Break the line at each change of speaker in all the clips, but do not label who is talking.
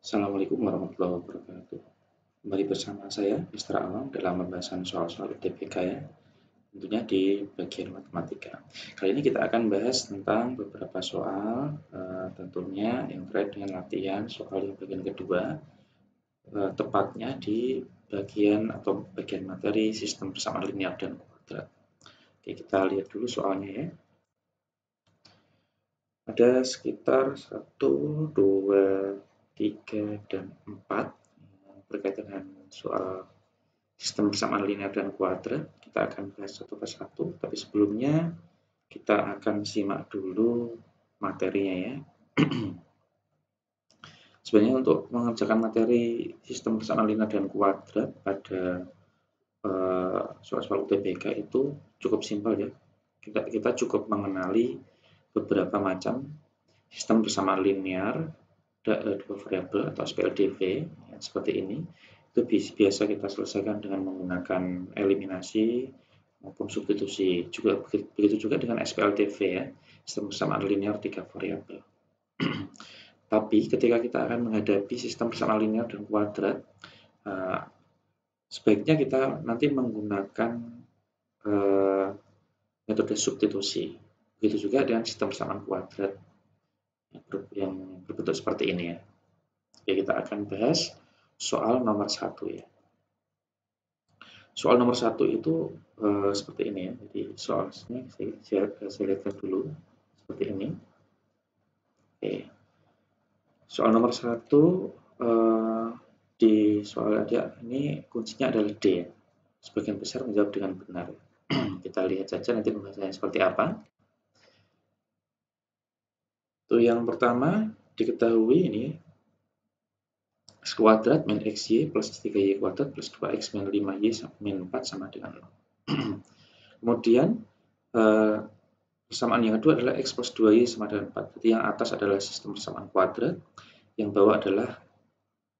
Assalamualaikum warahmatullahi wabarakatuh. Kembali bersama saya, Mr. Alam, dalam pembahasan soal-soal UTBK ya, tentunya di bagian matematika. Kali ini kita akan bahas tentang beberapa soal, tentunya yang terkait dengan latihan soal yang bagian kedua, tepatnya di bagian atau bagian materi sistem persamaan linear dan kuadrat. Oke, kita lihat dulu soalnya ya. Ada sekitar 1, 2, 3, dan 4 berkaitan dengan soal sistem persamaan linear dan kuadrat. Kita akan bahas satu persatu, tapi sebelumnya kita akan simak dulu materinya ya. Sebenarnya untuk mengerjakan materi sistem persamaan linear dan kuadrat pada soal-soal UTBK itu cukup simpel ya. Kita cukup mengenali beberapa macam sistem persamaan linear dua variabel atau SPLDV ya, seperti ini. Itu biasa kita selesaikan dengan menggunakan eliminasi maupun substitusi. Juga begitu juga dengan SPLDV ya, sistem persamaan linear 3 variabel. Tapi ketika kita akan menghadapi sistem persamaan linear dan kuadrat, sebaiknya kita nanti menggunakan metode substitusi. Begitu juga dengan sistem persamaan kuadrat yang berbentuk seperti ini ya. Oke, kita akan bahas soal nomor 1 ya. Soal nomor 1 itu seperti ini ya. Jadi soalnya saya lihatkan dulu seperti ini. Oke. Soal nomor 1 di soal ada ini kuncinya adalah D ya. Sebagian besar menjawab dengan benar. Kita lihat saja nanti pembahasannya seperti apa. Tuh yang pertama diketahui ini x kuadrat min xy plus 3y kuadrat plus 2x min 5y min 4 sama dengan 0. Kemudian persamaan yang kedua adalah x plus 2y sama dengan 4. Jadi yang atas adalah sistem persamaan kuadrat, yang bawah adalah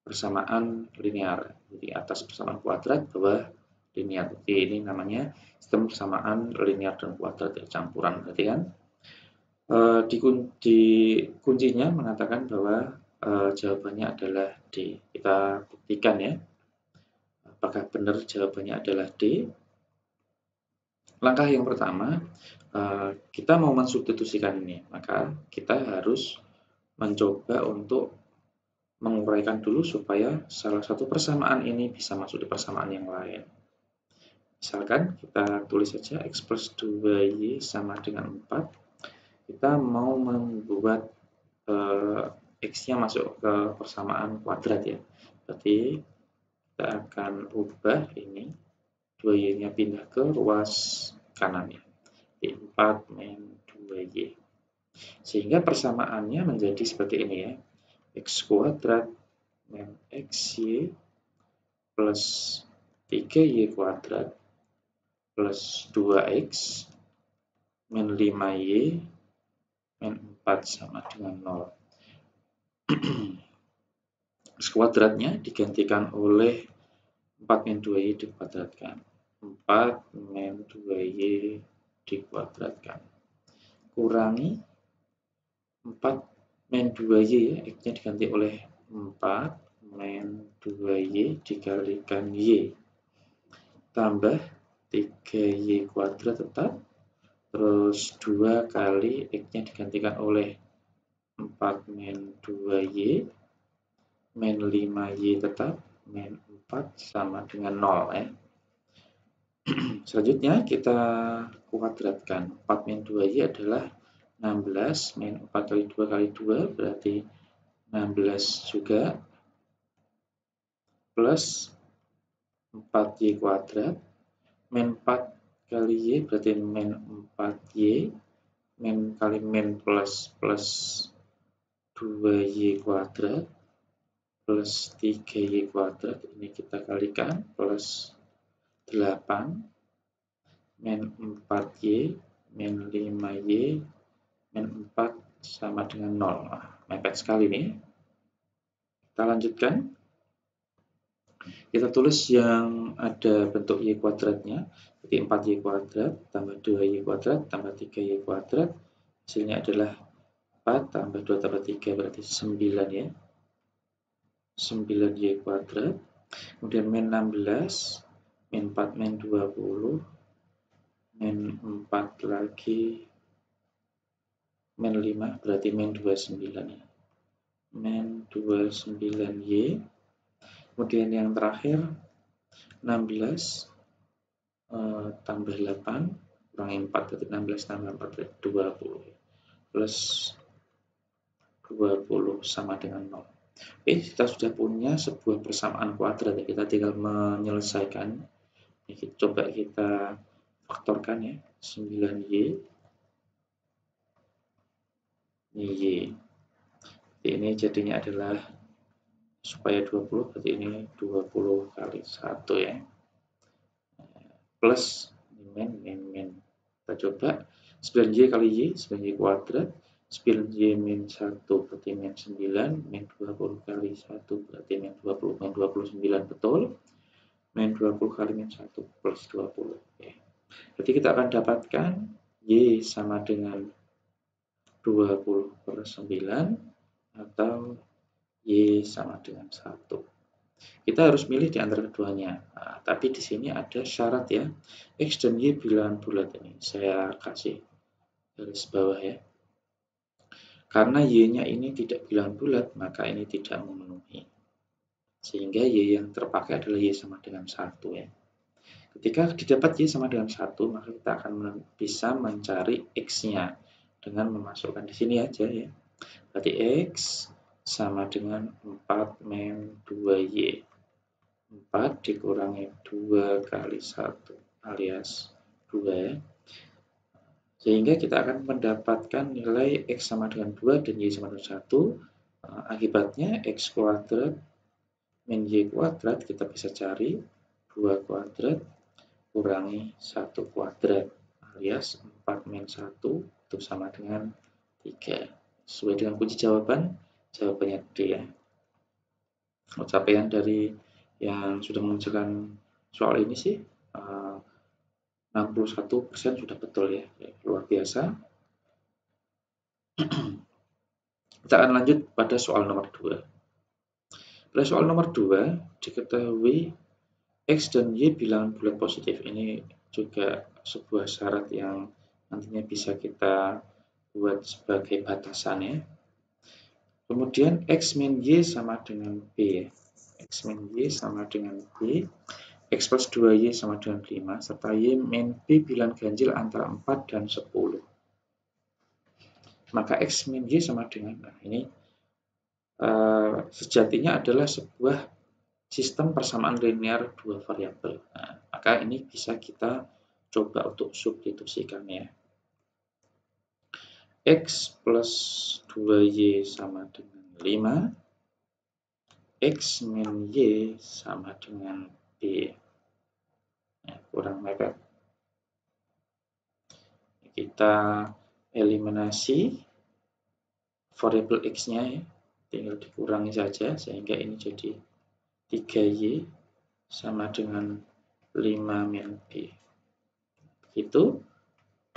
persamaan linear. Jadi atas persamaan kuadrat, bawah linear. Jadi ini namanya sistem persamaan linear dan kuadrat ya, campuran berarti kan. Di kuncinya mengatakan bahwa jawabannya adalah D. Kita buktikan ya. Apakah benar jawabannya adalah D? Langkah yang pertama, kita mau mensubstitusikan ini. Maka kita harus mencoba untuk menguraikan dulu supaya salah satu persamaan ini bisa masuk di persamaan yang lain. Misalkan kita tulis saja x plus 2y sama dengan 4. Kita mau membuat x-nya masuk ke persamaan kuadrat ya. Berarti kita akan ubah ini 2y-nya pindah ke ruas kanannya. Jadi 4 min 2y. Sehingga persamaannya menjadi seperti ini ya. X kuadrat min xy plus 3y kuadrat plus 2x min 5y min 4 sama dengan 0. X kuadratnya digantikan oleh 4 min 2y dikuadratkan. 4 min 2y dikuadratkan. Kurangi 4 min 2y ya, X-nya diganti oleh 4 min 2y dikalikan y. Tambah 3y kuadrat tetap. Terus 2 kali X-nya digantikan oleh 4 min 2y min 5y tetap min 4 sama dengan 0 ya. Selanjutnya kita kuadratkan. 4 min 2y adalah 16 min 4 kali 2 kali 2 berarti 16 juga plus 4y kuadrat min 4 kali y berarti min 4y min kali min plus 2y kuadrat plus 3y kuadrat, ini kita kalikan plus 8 min 4y min 5y min 4 sama dengan 0. Nah, mepet sekali nih. Kita lanjutkan. Kita tulis yang ada bentuk y kuadratnya. Jadi 4y kuadrat tambah 2y kuadrat tambah 3y kuadrat. Hasilnya adalah 4 tambah 2 tambah 3 berarti 9 ya. 9Y kuadrat, kemudian min 16, min 4, min 20, min 4 lagi, min 5, berarti min 29 ya. Min 29Y, kemudian yang terakhir 16 tambah 8 kurangi 4, berarti 16 tambah 4 berarti 20 plus 20 sama dengan 0. Oke, kita sudah punya sebuah persamaan kuadrat ya. Kita tinggal menyelesaikan. Coba kita faktorkan ya. 9Y ini Y. Jadi ini jadinya adalah supaya 20, berarti ini 20 kali 1 ya. Plus min. Kita coba 9Y kali Y, 9Y kuadrat. 9Y min 1 berarti min 9, min 20 kali 1 berarti min 20, min 29 betul, min 20 kali min 1 plus 20. Oke. Jadi kita akan dapatkan Y sama dengan 20/9 atau Y sama dengan 1. Kita harus milih di antara keduanya. Nah, tapi di sini ada syarat ya. X dan Y bilangan bulat ini. Saya kasih garis bawah ya. Karena Y-nya ini tidak bilangan bulat, maka ini tidak memenuhi. Sehingga Y yang terpakai adalah Y sama dengan 1 ya. Ketika didapat Y sama dengan 1, maka kita akan bisa mencari X-nya dengan memasukkan di sini aja ya. Berarti X sama dengan 4 min 2Y. 4 dikurangi 2 kali 1 alias 2 ya. Sehingga kita akan mendapatkan nilai X sama dengan 2 dan Y sama dengan 1. Akibatnya X kuadrat min Y kuadrat kita bisa cari 2 kuadrat kurangi 1 kuadrat alias 4 min 1 itu sama dengan 3. Sesuai dengan kunci jawaban, jawabannya D ya. Capaian dari yang sudah mengerjakan soal ini sih 61% sudah betul ya, luar biasa. Kita akan lanjut pada soal nomor 2. Pada soal nomor 2, diketahui X dan Y bilangan bulat positif. Ini juga sebuah syarat yang nantinya bisa kita buat sebagai batasan ya. Kemudian X min Y sama dengan B. X min Y sama dengan B. X plus 2Y sama dengan 5, serta Y min B bilangan ganjil antara 4 dan 10. Maka X min Y sama dengan, nah ini sejatinya adalah sebuah sistem persamaan linear dua variabel. Nah, maka ini bisa kita coba untuk substitusikan ya. X plus 2Y sama dengan 5. X min Y sama dengan B. Kurang mepet. Kita eliminasi variabel X-nya ya. Tinggal dikurangi saja sehingga ini jadi 3Y sama dengan 5 min B. Begitu,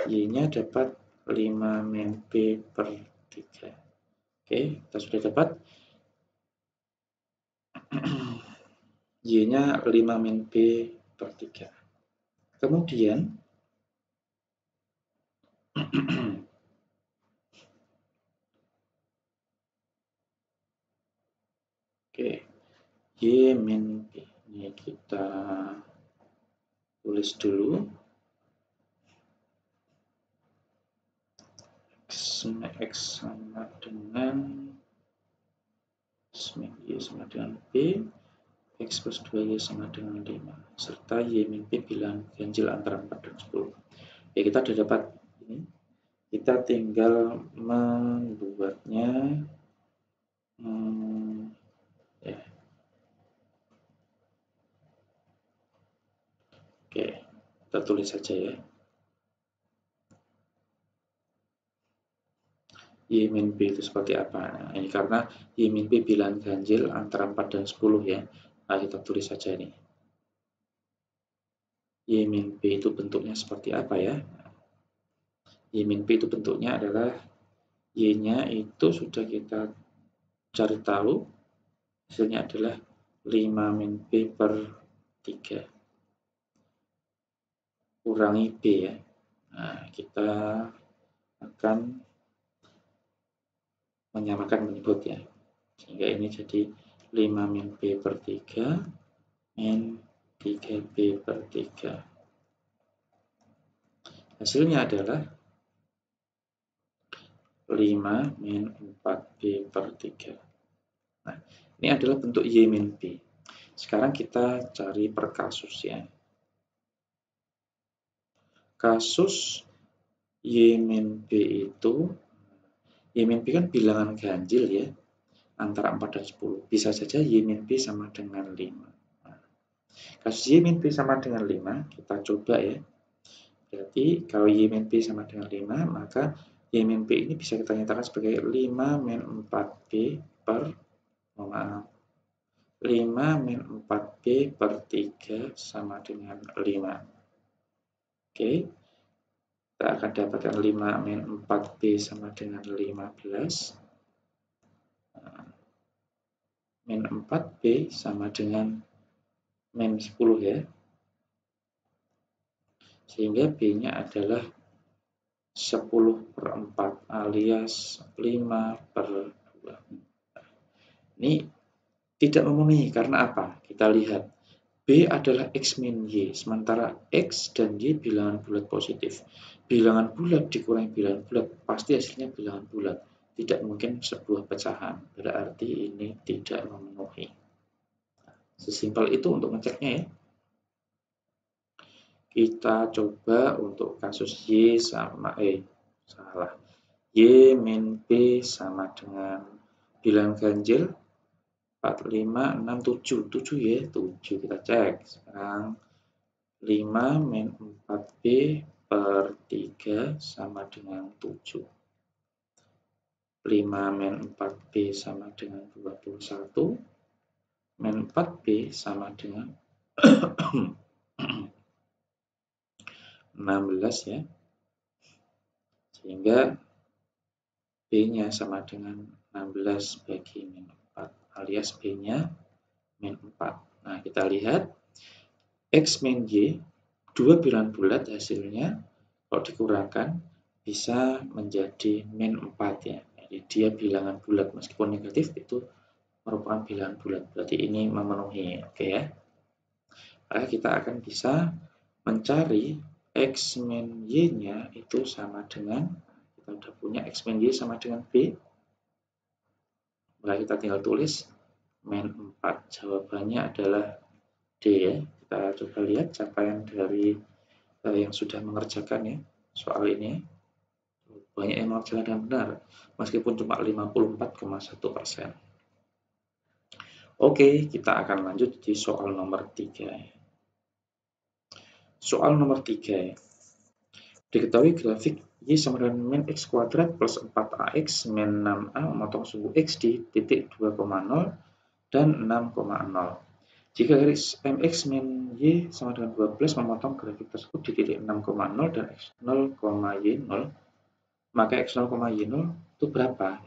Y-nya dapat 5 min B per 3. Oke, kita sudah dapat Y-nya 5 min B per 3. Kemudian oke, Y min B. Ini kita tulis dulu. X sama dengan X min Y sama dengan B. X plus 2Y sama dengan 5. Serta Y min B bilangan ganjil antara 4 dan 10. Ya, kita sudah dapat ini. Kita tinggal membuatnya ya. Oke, kita tulis saja ya. Y min B itu seperti apa? Nah, ini karena Y min B bilangan ganjil antara 4 dan 10 ya. Nah, kita tulis saja ini. Y min B itu bentuknya seperti apa ya? Y min B itu bentuknya adalah Y-nya itu sudah kita cari tahu Hasilnya adalah 5 min B per 3. Kurangi B ya. Nah, kita akan menyamakan menyebut ya. Sehingga ini jadi 5 min B per 3 min 3B per 3. Hasilnya adalah 5 min 4B per 3. Nah, ini adalah bentuk Y min B. Sekarang kita cari per kasus ya. Kasus Y min B itu, Y min B kan bilangan ganjil ya, antara 4 dan 10. Bisa saja Y min B sama dengan 5. Nah, kasus Y min B sama dengan 5, kita coba ya. Berarti kalau Y min B sama dengan 5, maka Y min B ini bisa kita nyatakan sebagai 5 min 4B per, 5 min 4B per 3 sama dengan 5. Oke, kita akan dapatkan 5 min 4B sama dengan 15. Min 4B sama dengan min 10 ya. Sehingga B-nya adalah 10 per 4 alias 5 per 2. Ini tidak memenuhi karena apa? Kita lihat. B adalah X min Y, sementara X dan Y bilangan bulat positif. Bilangan bulat dikurangi bilangan bulat, pasti hasilnya bilangan bulat. Tidak mungkin sebuah pecahan, berarti ini tidak memenuhi. Sesimpel itu untuk ngeceknya ya. Kita coba untuk kasus Y sama Y min B sama dengan bilangan ganjil 4, 5, 6, 7. 7 ya, 7 kita cek. Sekarang 5 min 4B per 3 sama dengan 7. 5 min 4B sama dengan 21. Min 4B sama dengan 16 ya. Sehingga B-nya sama dengan 16 bagi min 4 alias B-nya min 4. Nah, kita lihat X min Y, dua bilangan bulat hasilnya kalau dikurangkan bisa menjadi min 4 ya. Jadi dia bilangan bulat meskipun negatif itu merupakan bilangan bulat. Berarti ini memenuhi, oke ya. Maka kita akan bisa mencari X min Y-nya itu sama dengan, kita sudah punya X min Y sama dengan B. Maka kita tinggal tulis min 4. Jawabannya adalah D ya. Kita coba lihat capaian dari yang sudah mengerjakan ya soal ini. Banyak yang mengerjakan dengan benar, meskipun cuma 54,1%. Oke, kita akan lanjut di soal nomor 3. Soal nomor 3. Diketahui grafik Y sama dengan min X kuadrat plus 4AX min 6A memotong sumbu X di titik 2,0 dan 6,0. Jika garis MX min Y sama dengan 12 memotong grafik tersebut di titik 6,0 dan X0, Y0, maka X0, Y0 itu berapa?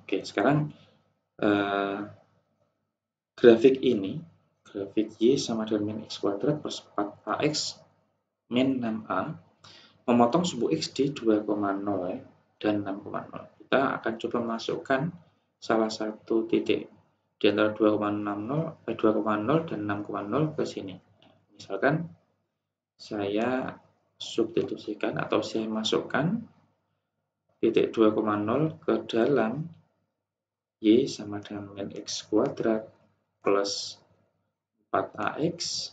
Oke, sekarang grafik ini, grafik Y sama dengan min X kuadrat plus 4AX min 6A, memotong sumbu X di 2,0 dan 6,0. Kita akan coba masukkan salah satu titik di antara 2,0 dan 6,0 ke sini. Misalkan saya substitusikan atau saya masukkan titik 2,0 ke dalam Y sama dengan min X kuadrat plus 4AX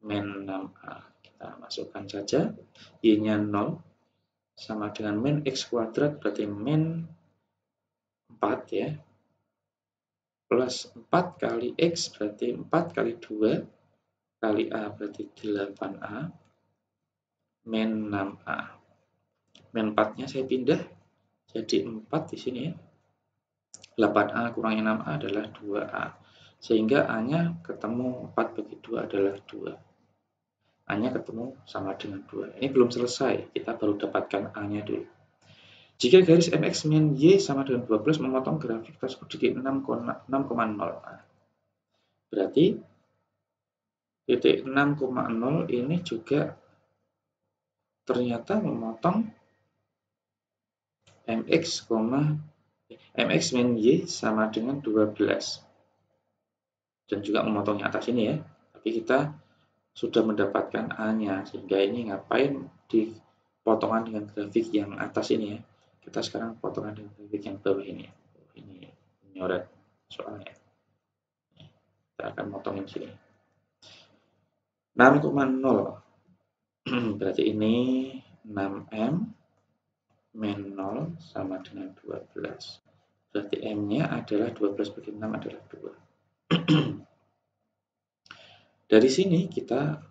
min 6A. Kita masukkan saja Y-nya 0 sama dengan min X kuadrat berarti min 4 ya. Plus 4 kali X berarti 4 kali 2 kali A berarti 8A min 6A. Min 4-nya saya pindah jadi 4 di sini ya. 8A kurangi 6A adalah 2A. Sehingga A-nya ketemu 4 bagi 2 adalah 2. A-nya ketemu sama dengan 2. Ini belum selesai, kita baru dapatkan A-nya dulu. Jika garis MX min Y sama dengan 12 memotong grafik tersebut di titik 6,0. Berarti titik 6,0 ini juga ternyata memotong MX min Y sama dengan 12. Dan juga memotongnya atas ini ya. Tapi kita sudah mendapatkan A-nya, sehingga ini ngapain di potongan dengan grafik yang atas ini ya. Kita sekarang potongan dengan grafik yang bawah ini. Ini nyoret soalnya. Kita akan potongin sini. 6,0. Berarti ini 6M min 0 sama dengan 12. Berarti M-nya adalah 12 bagi 6 adalah 2. Dari sini kita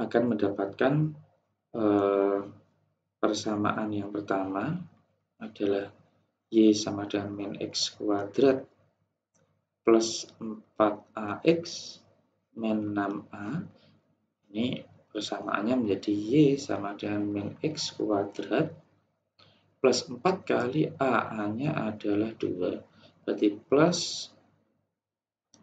akan mendapatkan persamaan yang pertama adalah Y sama dengan min X kuadrat plus 4AX min 6A. Ini persamaannya menjadi Y sama dengan min X kuadrat plus 4 kali A-nya adalah 2. Berarti plus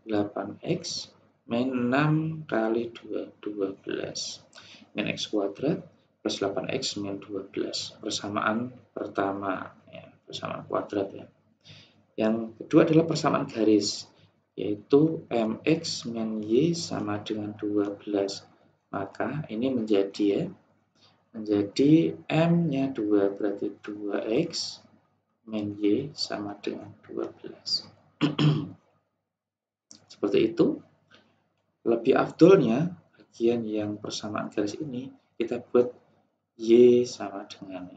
8X min 6 kali 2, 12. Min X kuadrat plus 8X min 12. Persamaan pertama, ya, persamaan kuadrat ya. Yang kedua adalah persamaan garis, yaitu MX min Y sama dengan 12. Maka ini menjadi M-nya 2, berarti 2X min Y sama dengan 12. Seperti itu. Lebih afdolnya bagian yang persamaan garis ini kita buat Y sama dengan,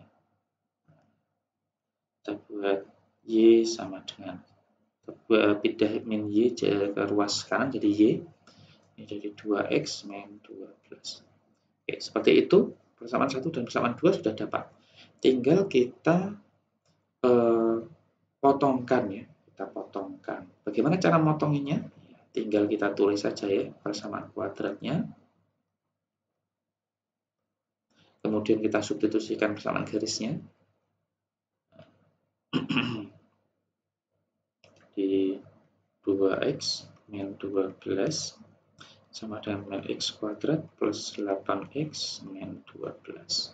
kita buat Y sama dengan, pindah min Y ke ruas kanan jadi Y, ini jadi 2X min 12. Oke, seperti itu. Persamaan 1 dan persamaan 2 sudah dapat. Tinggal kita potongkan ya. Kita potongkan. Bagaimana cara motonginnya? Tinggal kita tulis saja ya persamaan kuadratnya. Kemudian kita substitusikan persamaan garisnya. Di 2X min 12 sama dengan min X kuadrat plus 8X min 12.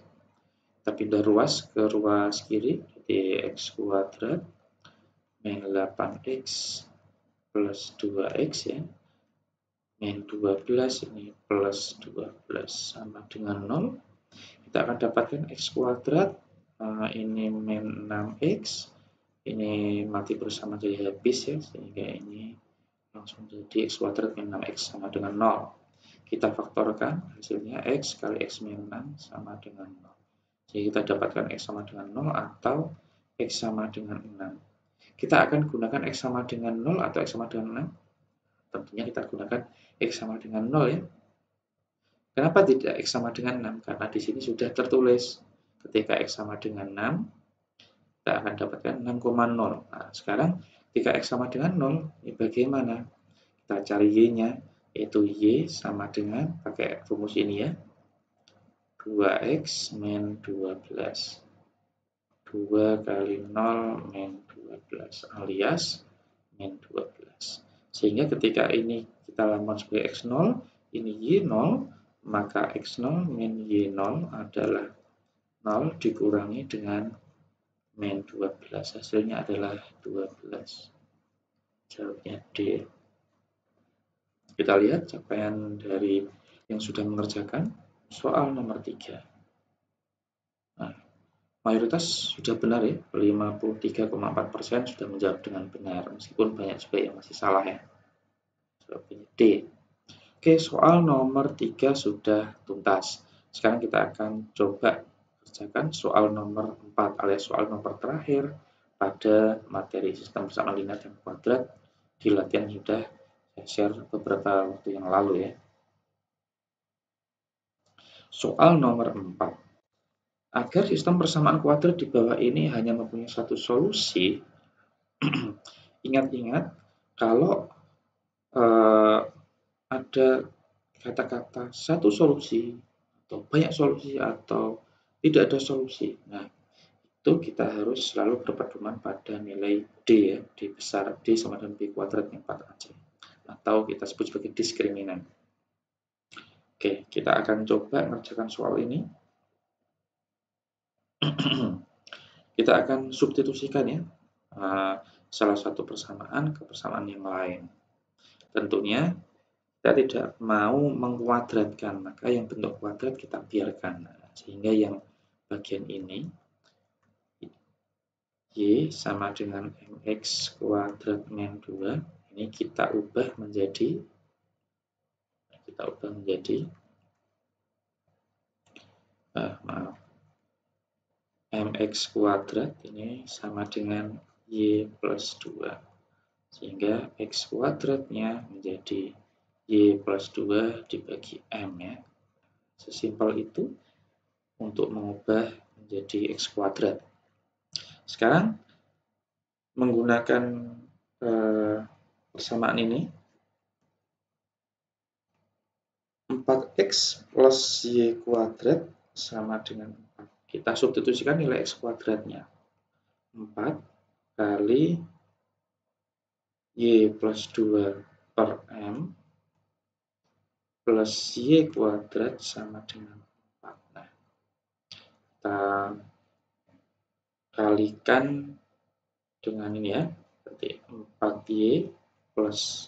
Kita pindah ruas ke ruas kiri, jadi X kuadrat min 8X plus 2X ya, min 12 ini plus 12 sama dengan 0. Kita akan dapatkan X kuadrat, ini min 6X, ini mati bersama jadi habis ya, sehingga ini langsung jadi X kuadrat min 6X sama dengan 0. Kita faktorkan, hasilnya X kali X min 6 sama dengan 0. Jadi kita dapatkan X sama dengan 0 atau X sama dengan 6. Kita akan gunakan X sama dengan 0 atau X sama dengan 6. Tentunya kita gunakan X sama dengan 0 ya. Kenapa tidak X sama dengan 6? Karena di sini sudah tertulis ketika X sama dengan 6, kita akan dapatkan 6,0. Nah, sekarang ketika X sama dengan 0, ini bagaimana? Kita cari Y-nya, yaitu Y sama dengan, pakai rumus ini ya, 2X min 12. 2 kali 0 min 12 alias min 12. Sehingga ketika ini kita lambang sebagai X0, ini Y0, maka X0 min Y0 adalah 0 dikurangi dengan min 12. Hasilnya adalah 12. Jawabnya D. Kita lihat capaian dari yang sudah mengerjakan soal nomor 3. Nah, mayoritas sudah benar ya, 53,4% sudah menjawab dengan benar, meskipun banyak juga yang masih salah ya. Jawabnya D. Oke, soal nomor 3 sudah tuntas. Sekarang kita akan coba kerjakan soal nomor 4 alias soal nomor terakhir pada materi sistem persamaan linear dan kuadrat di latihan yang sudah saya share beberapa waktu yang lalu ya. Soal nomor 4. Agar sistem persamaan kuadrat di bawah ini hanya mempunyai satu solusi, ingat-ingat kalau ada kata-kata satu solusi atau banyak solusi atau tidak ada solusi. Nah, itu kita harus selalu berpedoman pada nilai D ya, D besar, D sama dengan B kuadrat min 4AC. Atau kita sebut sebagai diskriminan. Oke, kita akan coba mengerjakan soal ini. Kita akan substitusikan ya, salah satu persamaan ke persamaan yang lain. Tentunya kita tidak mau mengkuadratkan, maka yang bentuk kuadrat kita biarkan. Sehingga yang bagian ini, Y sama dengan MX kuadrat min 2, ini kita ubah menjadi MX kuadrat ini sama dengan Y plus 2. Sehingga X kuadratnya menjadi Y plus 2 dibagi M ya. Sesimpel itu untuk mengubah menjadi X kuadrat. Sekarang menggunakan persamaan ini, 4X plus Y kuadrat sama dengan 4. Kita substitusikan nilai X kuadratnya. 4 kali Y plus 2 per M plus Y kuadrat sama dengan 4. Nah, kita kalikan dengan ini ya, berarti 4Y plus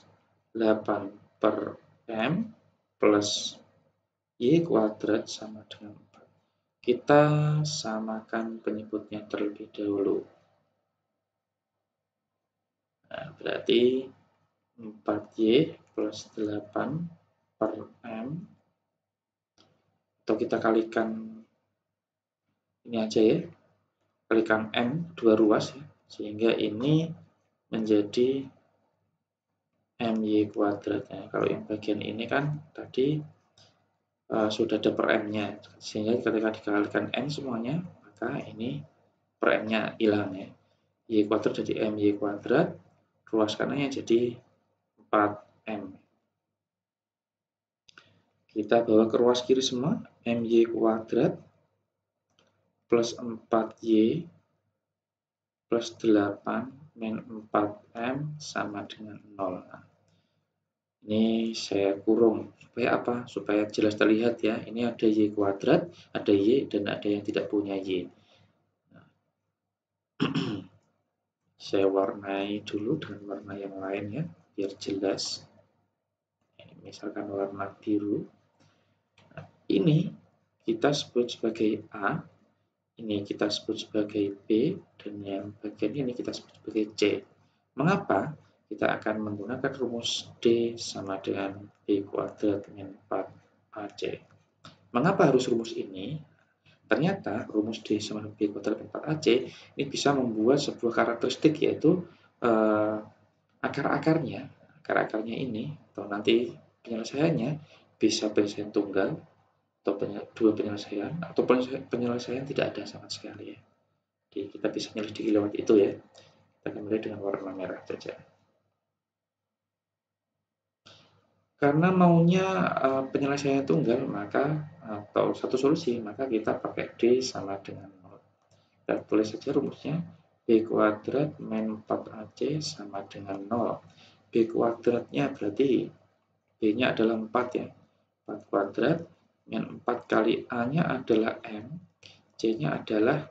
8 per M plus Y kuadrat sama dengan 4. Kita samakan penyebutnya terlebih dahulu. Nah, berarti 4Y plus 8 per M, atau kita kalikan ini aja ya, kalikan M 2 ruas ya, sehingga ini menjadi MY kuadrat ya. Kalau yang bagian ini kan tadi sudah ada per M-nya, sehingga ketika dikalikan M semuanya, maka ini per M-nya hilang ya. Y kuadrat jadi MY kuadrat, ruas kanannya jadi 4M. Kita bawa ke ruas kiri semua, MY kuadrat plus 4Y plus 8 min 4M sama dengan 0. Nah, ini saya kurung. Supaya apa? Supaya jelas terlihat ya. Ini ada Y kuadrat, ada Y, dan ada yang tidak punya Y. Nah, saya warnai dulu dengan warna yang lain ya, biar jelas. Misalkan warna biru. Nah, ini kita sebut sebagai A, ini kita sebut sebagai B, dan yang bagian ini kita sebut sebagai C. Mengapa? Kita akan menggunakan rumus D sama dengan B kuadrat min 4AC. Mengapa harus rumus ini? Ternyata rumus D sama dengan B kuadrat min 4AC ini bisa membuat sebuah karakteristik, yaitu akar-akarnya ini, atau nanti penyelesaiannya bisa penyelesaian tunggal, atau dua penyelesaian, atau penyelesaian tidak ada sama sekali ya. Jadi kita bisa menyelidiki lewat itu ya. Kita akan mulai dengan warna merah saja. Karena maunya penyelesaian tunggal, maka atau satu solusi, maka kita pakai D sama dengan 0. Kita tulis saja rumusnya, B kuadrat min 4AC sama dengan 0. B kuadratnya berarti B-nya adalah 4 ya. 4 kuadrat min 4 kali A-nya adalah M, C-nya adalah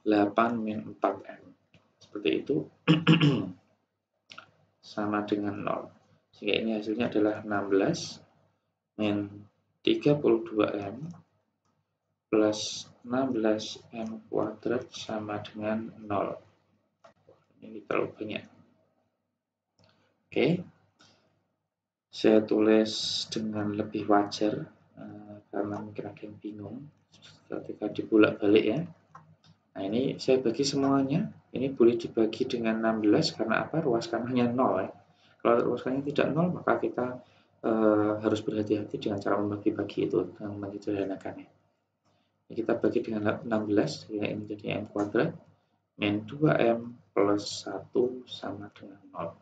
8 min 4M. Seperti itu. Sama dengan 0. Sehingga ini hasilnya adalah 16 min 32M plus 16M kuadrat sama dengan 0. Ini terlalu banyak. Oke. Saya tulis dengan lebih wajar karena mungkin ada yang bingung ketika dibolak-balik ya. Nah, ini saya bagi semuanya. Ini boleh dibagi dengan 16 karena apa? Ruas kanannya 0 ya. Kalau ruas kanannya tidak 0, maka kita harus berhati-hati dengan cara membagi-bagi itu dengan menyederhanakannya. Ini kita bagi dengan 16, ya, ini jadi M kuadrat min 2M plus 1 sama dengan 0.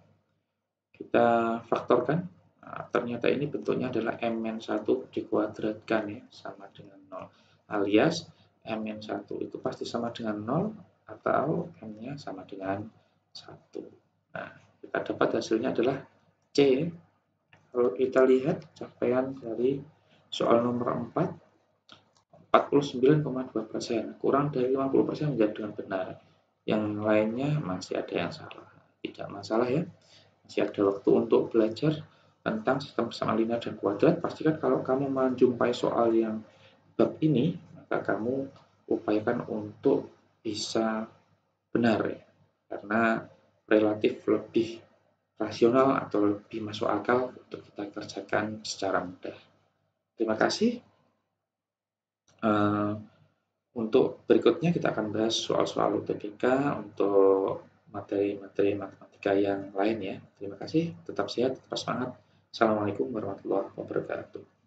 Kita faktorkan. Nah, ternyata ini bentuknya adalah M-1 dikuadratkan ya, sama dengan 0. Alias M-1 itu pasti sama dengan 0 atau M-nya sama dengan 1. Nah, kita dapat hasilnya adalah C. Kalau kita lihat capaian dari soal nomor 4, 49,2%, kurang dari 50% menjawab dengan benar. Yang lainnya masih ada yang salah. Tidak masalah ya, masih ada waktu untuk belajar tentang sistem persamaan linear dan kuadrat. Pastikan kalau kamu menjumpai soal yang bab ini, maka kamu upayakan untuk bisa benar ya, karena relatif lebih rasional atau lebih masuk akal untuk kita kerjakan secara mudah. Terima kasih. Untuk berikutnya kita akan bahas soal-soal UTBK untuk materi-materi matematika yang lain ya. Terima kasih, tetap sehat, tetap semangat. Assalamualaikum warahmatullahi wabarakatuh.